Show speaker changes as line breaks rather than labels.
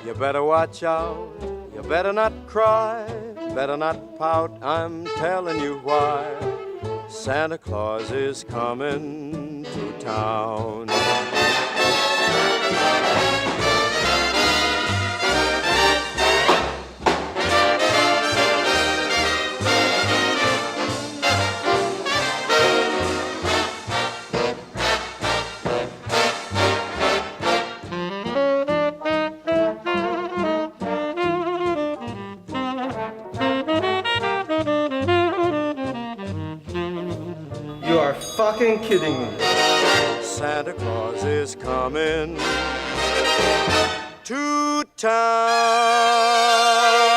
You better watch out, you better not cry, better not pout, I'm telling you why. Santa Claus is coming to town.
You are fucking kidding me.
Santa Claus is coming to town.